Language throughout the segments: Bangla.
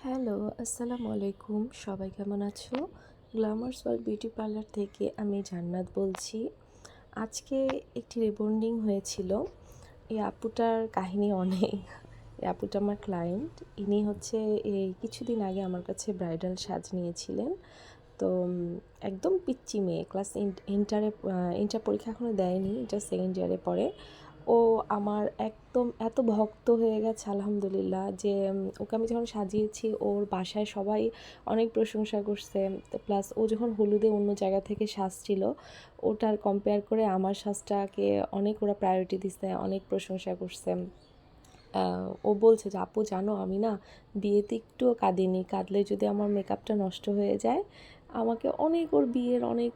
হ্যালো, আসসালামু আলাইকুম। সবাই কেমন আছো? গ্ল্যামার্স ওয়ার্ল্ড বিউটি পার্লার থেকে আমি জান্নাত বলছি। আজকে একটি রিবন্ডিং হয়েছিল। এই আপুটার কাহিনী অনেক। এই আপুটা আমার ক্লায়েন্ট। ইনি হচ্ছে এই কিছুদিন আগে আমার কাছে ব্রাইডাল সাজ নিয়েছিলেন। তো একদম পিচ্চি মেয়ে, ক্লাস ইন্টার পরীক্ষা এখনও দেয়নি, এটা সেকেন্ড ইয়ারে পড়ে। ও আমার একদম এত ভক্ত হয়ে গেছে আলহামদুলিল্লাহ যে ওকে আমি যখন সাজিয়েছি ওর বাসায় সবাই অনেক প্রশংসা করছে। প্লাস ও যখন হলুদে অন্য জায়গা থেকে সাজছিল ওটার কম্পেয়ার করে আমার সাজটাকে অনেক ওরা প্রায়োরিটি দিছে, অনেক প্রশংসা করছে। ও বলছে যে আপু জানো আমি না বিয়েতে একটুও কাঁদিনি, কাঁদলে যদি আমার মেকআপটা নষ্ট হয়ে যায়। আমাকে অনেক ওর বিয়ের অনেক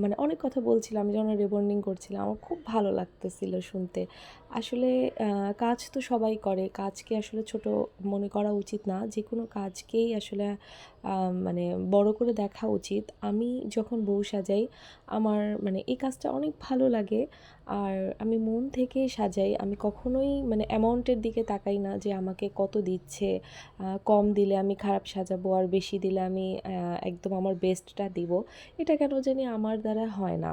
মানে অনেক কথা বলছিলাম আমি যখন রিবন্ডিং করছিলাম, আমার খুব ভালো লাগতেছিল শুনতে। আসলে কাজ তো সবাই করে, কাজকে আসলে ছোট মনে করা উচিত না, যে কোনো কাজকেই আসলে মানে বড় করে দেখা উচিত। আমি যখন বউ সাজাই আমার মানে এই কাজটা অনেক ভালো লাগে, আর আমি মন থেকে সাজাই। আমি কখনোই মানে অ্যামাউন্টের দিকে তাকাই না যে আমাকে কত দিচ্ছে। কম দিলে আমি খারাপ সাজাবো, আর বেশি দিলে আমি একদম আমার বেস্টটা দিব। এটা কেন জানি আমার দ্বারা হয় না।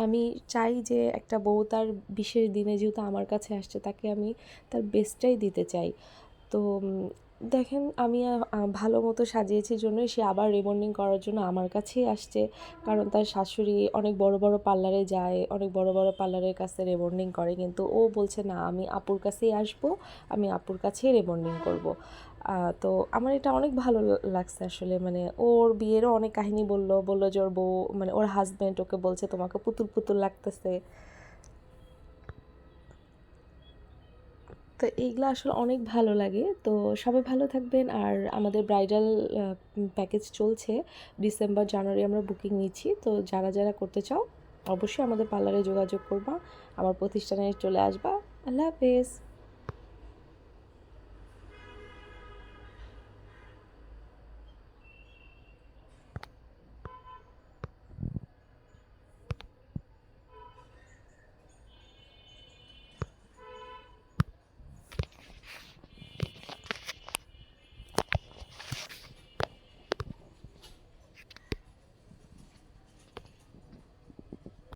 আমি চাই যে একটা বউ তার বিশেষ দিনে যেহেতু আমার কাছে আসছে তাকে আমি তার বেস্টটাই দিতে চাই। তো দেখেন আমি ভালো মতো সাজিয়েছি জন্যই সে আবার রিবন্ডিং করার জন্য আমার কাছেই আসছে। কারণ তার শাশুড়ি অনেক বড় বড় পার্লারে যায়, অনেক বড় বড় পার্লারের কাছে রিবন্ডিং করে, কিন্তু ও বলছে না আমি আপুর কাছেই আসবো, আমি আপুর কাছেই রিবন্ডিং করব। তো আমার এটা অনেক ভালো লাগছে আসলে। মানে ওর বিয়েরও অনেক কাহিনী বললো যে ওর বউ মানে ওর হাজব্যান্ড ওকে বলছে তোমাকে পুতুল পুতুল লাগতেছে। তো এইগুলো আসলে অনেক ভালো লাগে। তো সবাই ভালো থাকবেন। আর আমাদের ব্রাইডাল প্যাকেজ চলছে, ডিসেম্বর জানুয়ারি আমরা বুকিং নিচ্ছি। তো যারা যারা করতে চাও অবশ্যই আমাদের পার্লারে যোগাযোগ করবা, আমার প্রতিষ্ঠানে চলে আসবা। আল্লাহ হাফেজ।